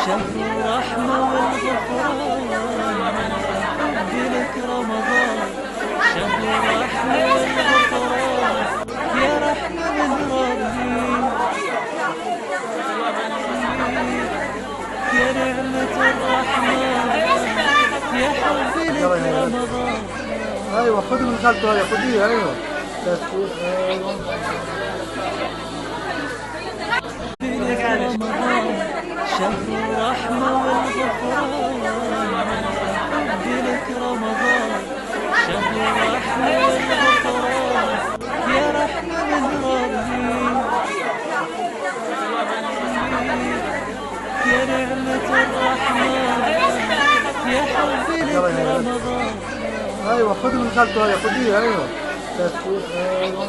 شهر الرحمة والغفران، حبي لك رمضان. شهر الرحمة والغفران، يا رحمة من ربي، يا نعمة الرحمن، يا حبي لك رمضان. ايوه خذي من خالته، هاي خذيها. ايوه بس ايوه لك رمضان، شهر الرحمة والغفران، حبي لك رمضان. شهر الرحمة والغفران، يا رحمة من ربي، يا نعمة الرحمن، يا حبي لك رمضان. ايوه خذي من خالته، هاي خذيها. ايوه بس ايوه